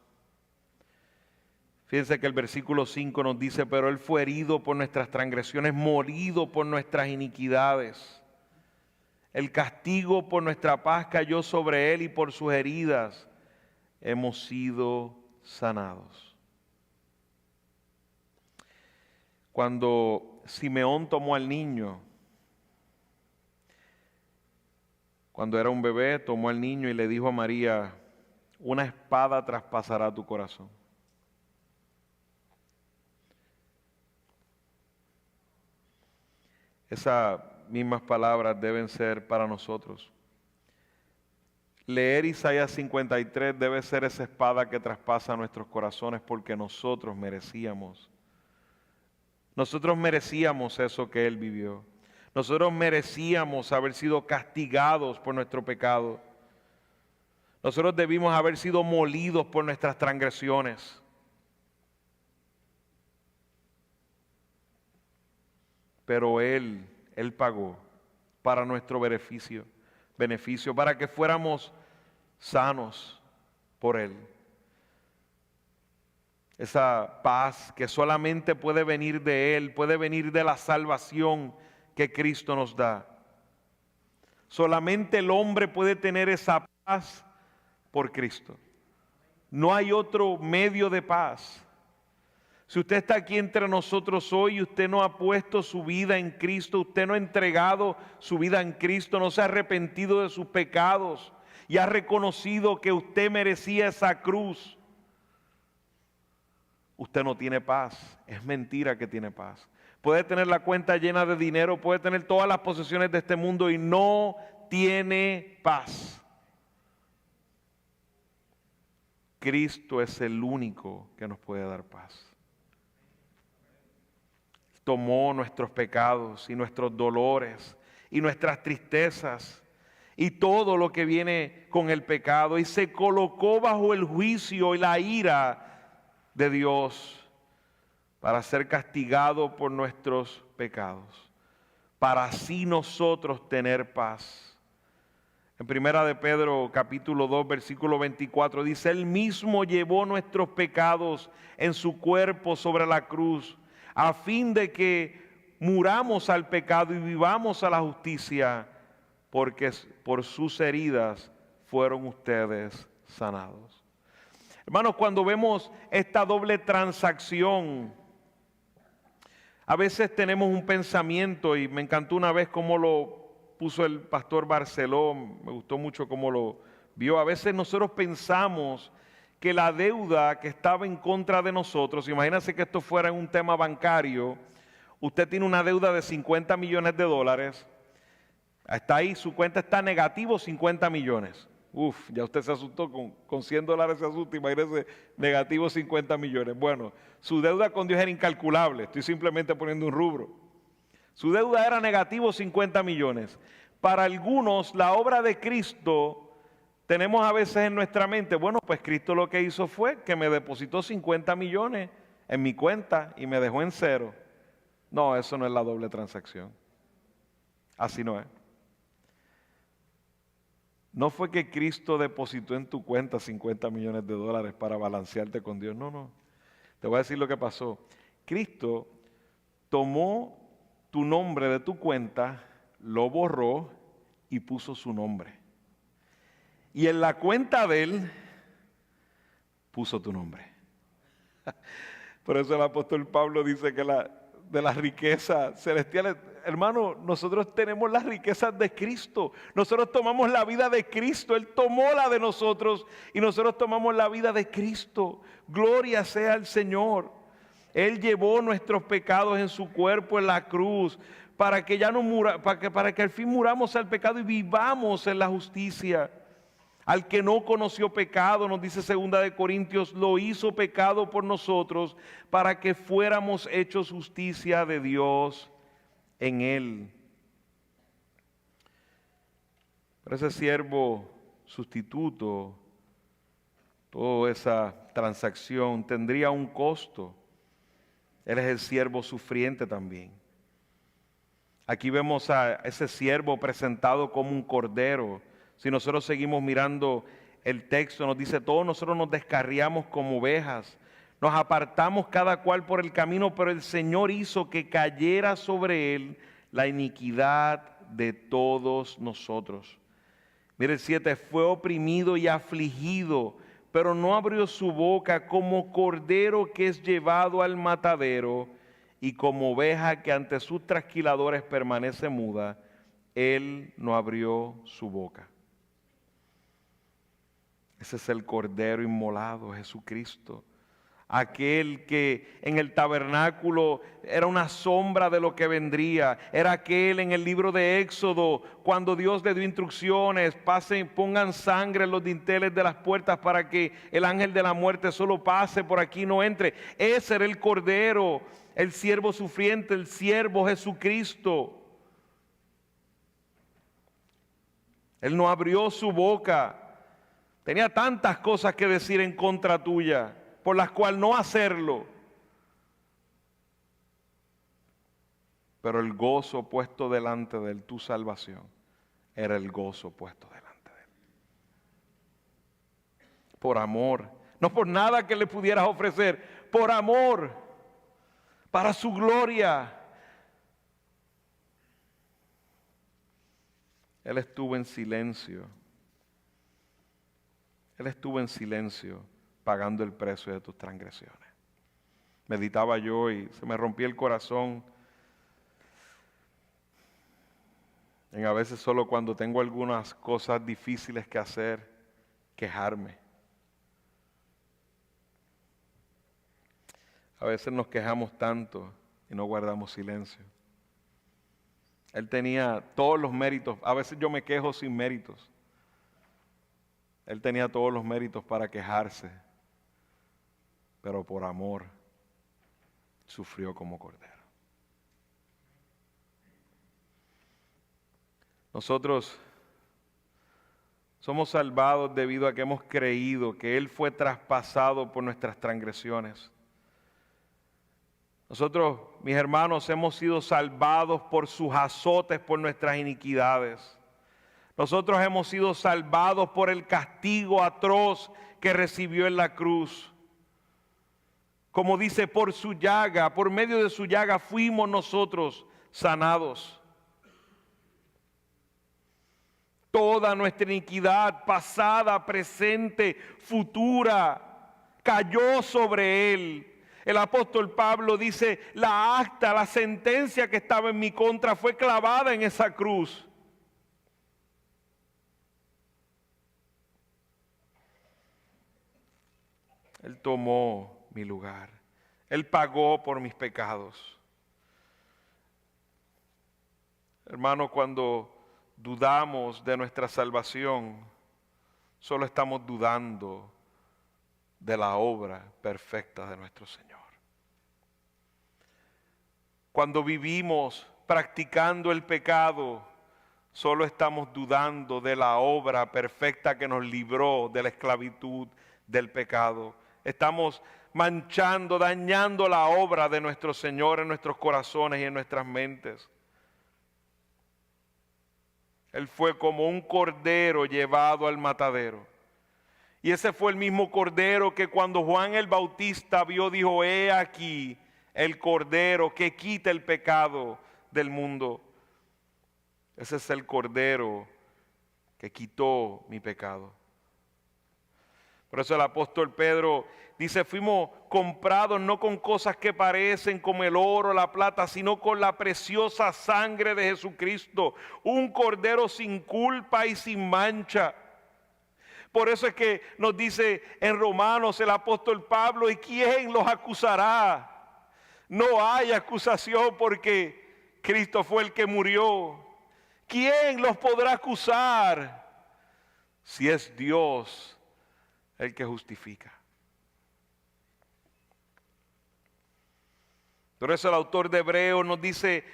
Fíjense que el versículo 5 nos dice, pero Él fue herido por nuestras transgresiones, molido por nuestras iniquidades. El castigo por nuestra paz cayó sobre Él y por sus heridas hemos sido sanados. Cuando Simeón tomó al niño, cuando era un bebé, tomó al niño y le dijo a María, una espada traspasará tu corazón. Esas mismas palabras deben ser para nosotros. Leer Isaías 53 debe ser esa espada que traspasa nuestros corazones porque nosotros merecíamos. Nosotros merecíamos eso que Él vivió. Nosotros merecíamos haber sido castigados por nuestro pecado. Nosotros debimos haber sido molidos por nuestras transgresiones. Pero Él pagó para nuestro beneficio, para que fuéramos sanos por Él. Esa paz que solamente puede venir de Él, puede venir de la salvación que Cristo nos da. Solamente el hombre puede tener esa paz por Cristo. No hay otro medio de paz. Si usted está aquí entre nosotros hoy y usted no ha puesto su vida en Cristo, usted no ha entregado su vida en Cristo, no se ha arrepentido de sus pecados y ha reconocido que usted merecía esa cruz, usted no tiene paz. Es mentira que tiene paz. Puede tener la cuenta llena de dinero, puede tener todas las posesiones de este mundo y no tiene paz. Cristo es el único que nos puede dar paz. Tomó nuestros pecados y nuestros dolores y nuestras tristezas y todo lo que viene con el pecado y se colocó bajo el juicio y la ira de Dios para ser castigado por nuestros pecados, para así nosotros tener paz. En Primera de Pedro capítulo 2 versículo 24 dice, Él mismo llevó nuestros pecados en su cuerpo sobre la cruz, a fin de que muramos al pecado y vivamos a la justicia, porque por sus heridas fueron ustedes sanados. Hermanos, cuando vemos esta doble transacción, a veces tenemos un pensamiento, y me encantó una vez cómo lo puso el pastor Barceló, me gustó mucho cómo lo vio. A veces nosotros pensamos que la deuda que estaba en contra de nosotros, imagínense que esto fuera un tema bancario, usted tiene una deuda de $50 millones, está ahí, su cuenta está negativo 50 millones. Uf, ya usted se asustó, con $100 se asusta, imagínese, negativo 50 millones. Bueno, su deuda con Dios era incalculable, estoy simplemente poniendo un rubro. Su deuda era negativo 50 millones. Para algunos, la obra de Cristo, tenemos a veces en nuestra mente, bueno, pues Cristo lo que hizo fue que me depositó 50 millones en mi cuenta y me dejó en cero. No, eso no es la doble transacción. Así no es. No fue que Cristo depositó en tu cuenta $50 millones para balancearte con Dios. No, no. Te voy a decir lo que pasó. Cristo tomó tu nombre de tu cuenta, lo borró y puso su nombre. Y en la cuenta de Él puso tu nombre. Por eso el apóstol Pablo dice que de las riquezas celestiales, hermano, nosotros tenemos las riquezas de Cristo. Nosotros tomamos la vida de Cristo. Él tomó la de nosotros y nosotros tomamos la vida de Cristo. Gloria sea al Señor. Él llevó nuestros pecados en su cuerpo en la cruz para que ya no para que al fin muramos al pecado y vivamos en la justicia. Al que no conoció pecado, nos dice 2 Corintios, lo hizo pecado por nosotros para que fuéramos hechos justicia de Dios en él. Pero ese siervo sustituto, toda esa transacción tendría un costo. Él es el siervo sufriente también. Aquí vemos a ese siervo presentado como un cordero. Si nosotros seguimos mirando el texto, nos dice, todos nosotros nos descarriamos como ovejas, nos apartamos cada cual por el camino, pero el Señor hizo que cayera sobre él la iniquidad de todos nosotros. Mire el 7, fue oprimido y afligido, pero no abrió su boca, como cordero que es llevado al matadero, y como oveja que ante sus trasquiladores permanece muda, él no abrió su boca. Ese es el Cordero inmolado, Jesucristo. Aquel que en el tabernáculo era una sombra de lo que vendría. Era aquel en el libro de Éxodo, cuando Dios le dio instrucciones, pongan sangre en los dinteles de las puertas para que el ángel de la muerte solo pase por aquí, no entre. Ese era el Cordero, el siervo sufriente, el siervo Jesucristo. Él no abrió su boca. Tenía tantas cosas que decir en contra tuya, por las cuales no hacerlo. Pero el gozo puesto delante de él, tu salvación, era el gozo puesto delante de él. Por amor, no por nada que le pudieras ofrecer, por amor, para su gloria. Él estuvo en silencio. Él estuvo en silencio pagando el precio de tus transgresiones. Meditaba yo y se me rompía el corazón. En a veces solo cuando tengo algunas cosas difíciles que hacer, quejarme. A veces nos quejamos tanto y no guardamos silencio. Él tenía todos los méritos. A veces yo me quejo sin méritos. Él tenía todos los méritos para quejarse, pero por amor sufrió como cordero. Nosotros somos salvados debido a que hemos creído que Él fue traspasado por nuestras transgresiones. Nosotros, mis hermanos, hemos sido salvados por sus azotes, por nuestras iniquidades. Nosotros hemos sido salvados por el castigo atroz que recibió en la cruz. Como dice, por su llaga, por medio de su llaga fuimos nosotros sanados. Toda nuestra iniquidad, pasada, presente, futura, cayó sobre él. El apóstol Pablo dice, la acta, la sentencia que estaba en mi contra fue clavada en esa cruz. Él tomó mi lugar. Él pagó por mis pecados. Hermano, cuando dudamos de nuestra salvación, solo estamos dudando de la obra perfecta de nuestro Señor. Cuando vivimos practicando el pecado, solo estamos dudando de la obra perfecta que nos libró de la esclavitud del pecado. Estamos manchando, dañando la obra de nuestro Señor en nuestros corazones y en nuestras mentes. Él fue como un cordero llevado al matadero. Y ese fue el mismo cordero que cuando Juan el Bautista vio, dijo, he aquí el cordero que quita el pecado del mundo. Ese es el cordero que quitó mi pecado. Por eso el apóstol Pedro dice, fuimos comprados no con cosas que parecen como el oro, la plata, sino con la preciosa sangre de Jesucristo, un cordero sin culpa y sin mancha. Por eso es que nos dice en Romanos el apóstol Pablo, ¿y quién los acusará? No hay acusación porque Cristo fue el que murió. ¿Quién los podrá acusar si es Dios el que justifica? Por eso el autor de Hebreos nos dice: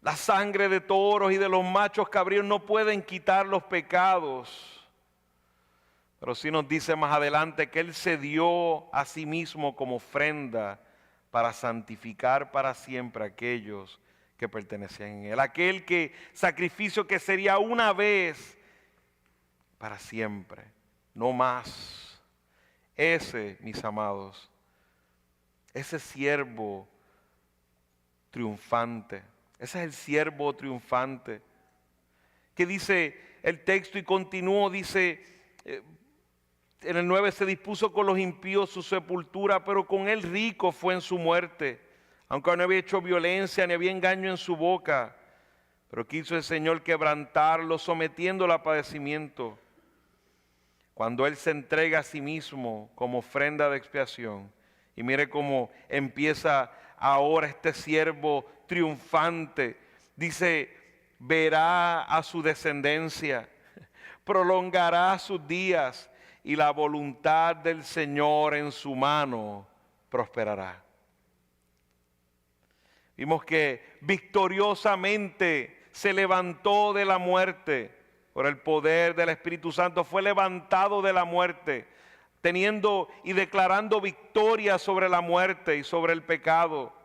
la sangre de toros y de los machos cabríos no pueden quitar los pecados. Pero sí nos dice más adelante que Él se dio a sí mismo como ofrenda para santificar para siempre a aquellos que pertenecían a Él. Aquel sacrificio que sería una vez para siempre, no más. Ese, mis amados, ese siervo triunfante, ese es el siervo triunfante. Que dice el texto y continuó, dice en el 9: se dispuso con los impíos su sepultura, pero con el rico fue en su muerte, aunque no había hecho violencia ni había engaño en su boca. Pero quiso el Señor quebrantarlo, sometiéndolo a padecimiento. Cuando Él se entrega a sí mismo como ofrenda de expiación. Y mire cómo empieza ahora este siervo triunfante. Dice: verá a su descendencia, prolongará sus días, y la voluntad del Señor en su mano prosperará. Vimos que victoriosamente se levantó de la muerte por el poder del Espíritu Santo. Fue levantado de la muerte, teniendo y declarando victoria sobre la muerte y sobre el pecado.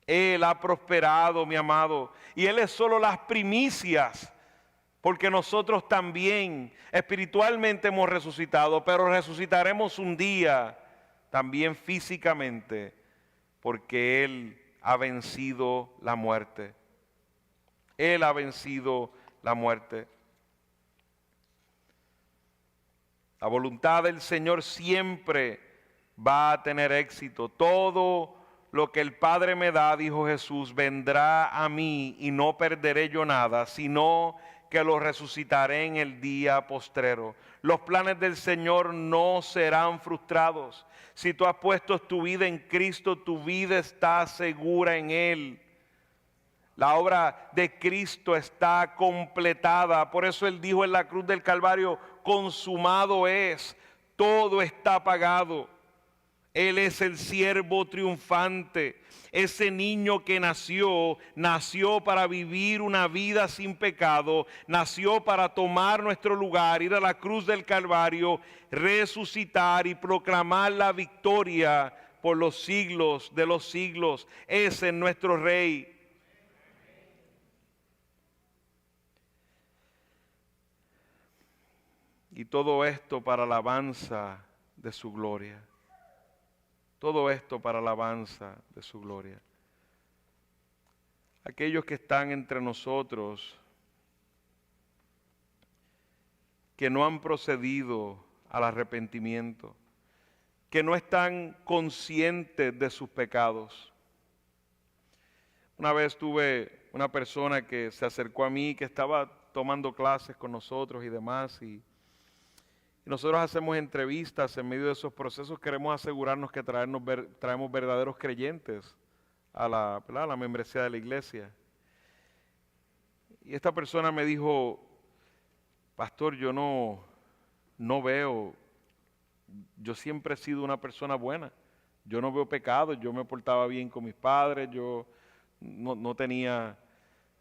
Él ha prosperado, mi amado, y Él es solo las primicias, porque nosotros también espiritualmente hemos resucitado, pero resucitaremos un día también físicamente, porque Él ha vencido la muerte. Él ha vencido la muerte. La voluntad del Señor siempre va a tener éxito. Todo lo que el Padre me da, dijo Jesús, vendrá a mí y no perderé yo nada, sino que lo resucitaré en el día postrero. Los planes del Señor no serán frustrados. Si tú has puesto tu vida en Cristo, tu vida está segura en Él. La obra de Cristo está completada. Por eso Él dijo en la cruz del Calvario: consumado es, todo está pagado. Él es el siervo triunfante. Ese niño que nació para vivir una vida sin pecado, nació para tomar nuestro lugar, ir a la cruz del Calvario, resucitar y proclamar la victoria por los siglos de los siglos. Ese es nuestro Rey. Y todo esto para la alabanza de su gloria. Todo esto para la alabanza de su gloria. Aquellos que están entre nosotros, que no han procedido al arrepentimiento, que no están conscientes de sus pecados. Una vez tuve una persona que se acercó a mí, que estaba tomando clases con nosotros y demás, y nosotros hacemos entrevistas. En medio de esos procesos queremos asegurarnos que traemos verdaderos creyentes a la membresía de la iglesia. Y esta persona me dijo: pastor, yo no veo, yo siempre he sido una persona buena, yo no veo pecado, yo me portaba bien con mis padres, yo no tenía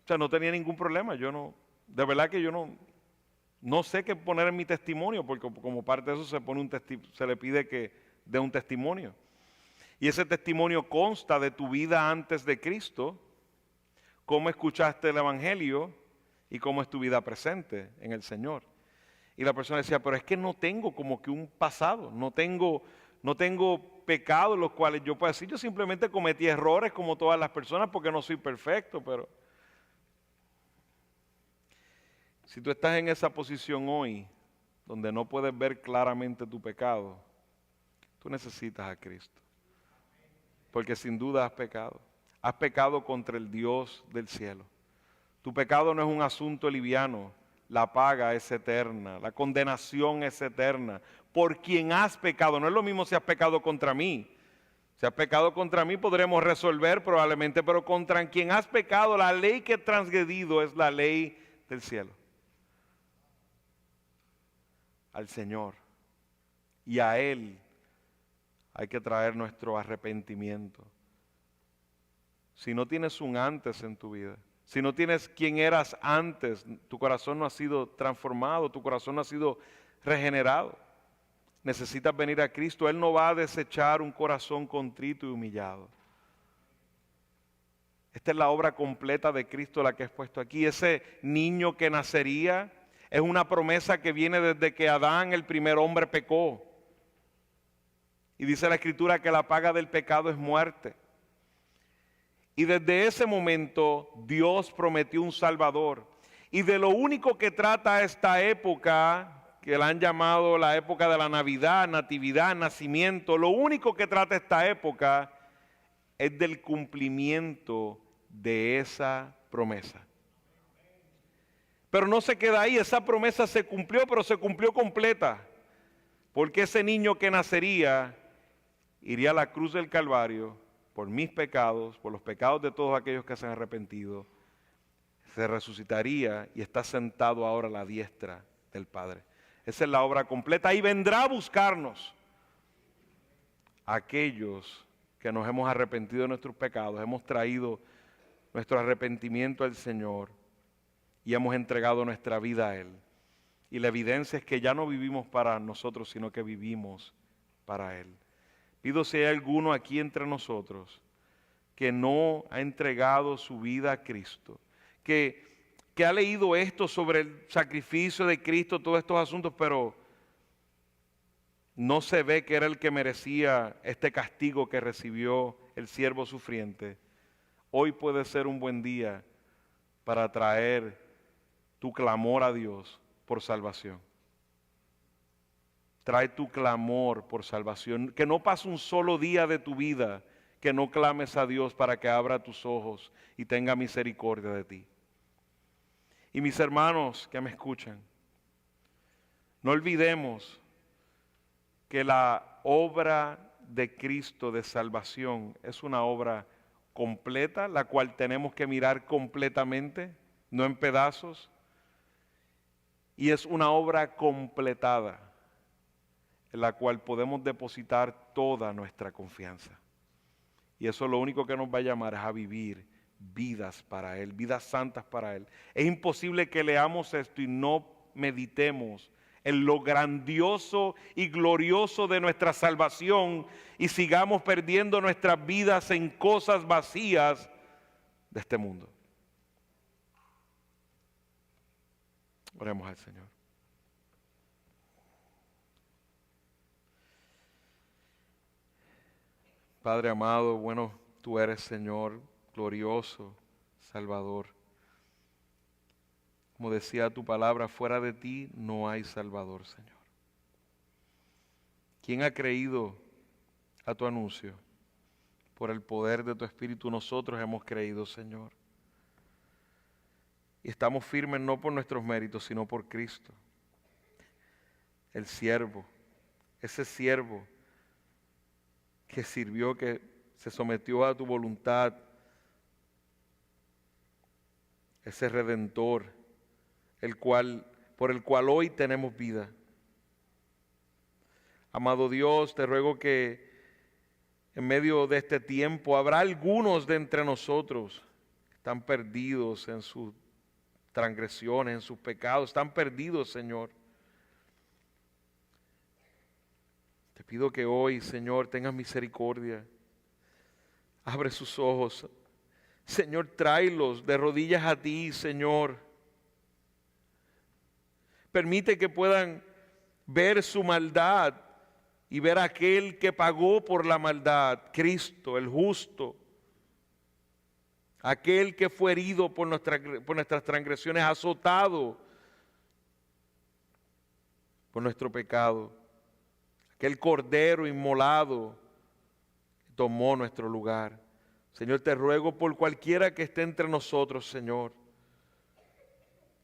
ningún problema, de verdad que yo no sé qué poner en mi testimonio, porque como parte de eso se le pide que dé un testimonio. Y ese testimonio consta de tu vida antes de Cristo, cómo escuchaste el Evangelio y cómo es tu vida presente en el Señor. Y la persona decía: pero es que no tengo como que un pasado, no tengo pecados los cuales yo pueda decir. Yo simplemente cometí errores como todas las personas porque no soy perfecto, pero si tú estás en esa posición hoy, donde no puedes ver claramente tu pecado, tú necesitas a Cristo. Porque sin duda has pecado. Has pecado contra el Dios del cielo. Tu pecado no es un asunto liviano. La paga es eterna. La condenación es eterna. Por quien has pecado. No es lo mismo si has pecado contra mí. Si has pecado contra mí, podremos resolver probablemente, pero contra quien has pecado, la ley que he transgredido es la ley del cielo. Al Señor. Y a Él hay que traer nuestro arrepentimiento. Si no tienes un antes en tu vida, si no tienes quien eras antes, tu corazón no ha sido transformado, tu corazón no ha sido regenerado. Necesitas venir a Cristo. Él no va a desechar un corazón contrito y humillado. Esta es la obra completa de Cristo la que es puesto aquí. Ese niño que nacería es una promesa que viene desde que Adán, el primer hombre, pecó. Y dice la Escritura que la paga del pecado es muerte. Y desde ese momento Dios prometió un Salvador. Y de lo único que trata esta época, que la han llamado la época de la Navidad, Natividad, Nacimiento, lo único que trata esta época es del cumplimiento de esa promesa. Pero no se queda ahí, esa promesa se cumplió, pero se cumplió completa. Porque ese niño que nacería iría a la cruz del Calvario por mis pecados, por los pecados de todos aquellos que se han arrepentido, se resucitaría y está sentado ahora a la diestra del Padre. Esa es la obra completa y vendrá a buscarnos aquellos que nos hemos arrepentido de nuestros pecados, hemos traído nuestro arrepentimiento al Señor y hemos entregado nuestra vida a Él. Y la evidencia es que ya no vivimos para nosotros, sino que vivimos para Él. Pido si hay alguno aquí entre nosotros que no ha entregado su vida a Cristo, que ha leído esto sobre el sacrificio de Cristo, todos estos asuntos, pero no se ve que era el que merecía este castigo que recibió el siervo sufriente. Hoy puede ser un buen día para traer tu clamor a Dios por salvación. Trae tu clamor por salvación. Que no pase un solo día de tu vida que no clames a Dios para que abra tus ojos y tenga misericordia de ti. Y mis hermanos que me escuchan, no olvidemos que la obra de Cristo de salvación es una obra completa, la cual tenemos que mirar completamente, no en pedazos, y es una obra completada en la cual podemos depositar toda nuestra confianza. Y eso lo único que nos va a llamar es a vivir vidas para Él, vidas santas para Él. Es imposible que leamos esto y no meditemos en lo grandioso y glorioso de nuestra salvación y sigamos perdiendo nuestras vidas en cosas vacías de este mundo. Oremos al Señor. Padre amado, bueno, tú eres, Señor, glorioso, Salvador. Como decía tu palabra, fuera de ti no hay Salvador, Señor. ¿Quién ha creído a tu anuncio? Por el poder de tu Espíritu nosotros hemos creído, Señor. Y estamos firmes no por nuestros méritos, sino por Cristo. El siervo, ese siervo que sirvió, que se sometió a tu voluntad, ese Redentor, por el cual hoy tenemos vida. Amado Dios, te ruego que en medio de este tiempo habrá algunos de entre nosotros que están perdidos en sus transgresiones, en sus pecados, están perdidos, Señor. Te pido que hoy, Señor, tengas misericordia. Abre sus ojos. Señor, tráelos de rodillas a ti, Señor. Permite que puedan ver su maldad y ver a aquel que pagó por la maldad, Cristo, el justo. Aquel que fue herido por nuestras transgresiones, azotado por nuestro pecado. Aquel cordero inmolado que tomó nuestro lugar. Señor, te ruego por cualquiera que esté entre nosotros, Señor.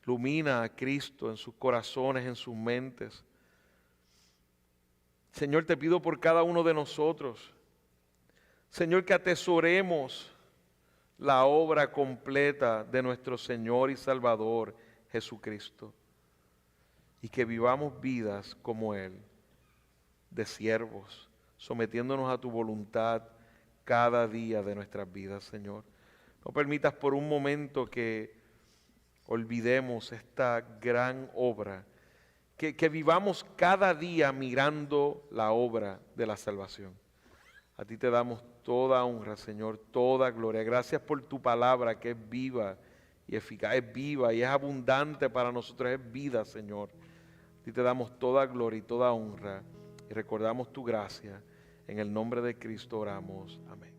Ilumina a Cristo en sus corazones, en sus mentes. Señor, te pido por cada uno de nosotros. Señor, que atesoremos la obra completa de nuestro Señor y Salvador Jesucristo y que vivamos vidas como Él, de siervos, sometiéndonos a tu voluntad cada día de nuestras vidas, Señor. No permitas por un momento que olvidemos esta gran obra, que vivamos cada día mirando la obra de la salvación. A ti te damos toda honra, Señor, toda gloria. Gracias por tu palabra que es viva y eficaz, es viva y es abundante para nosotros, es vida, Señor. A ti te damos toda gloria y toda honra y recordamos tu gracia. En el nombre de Cristo oramos. Amén.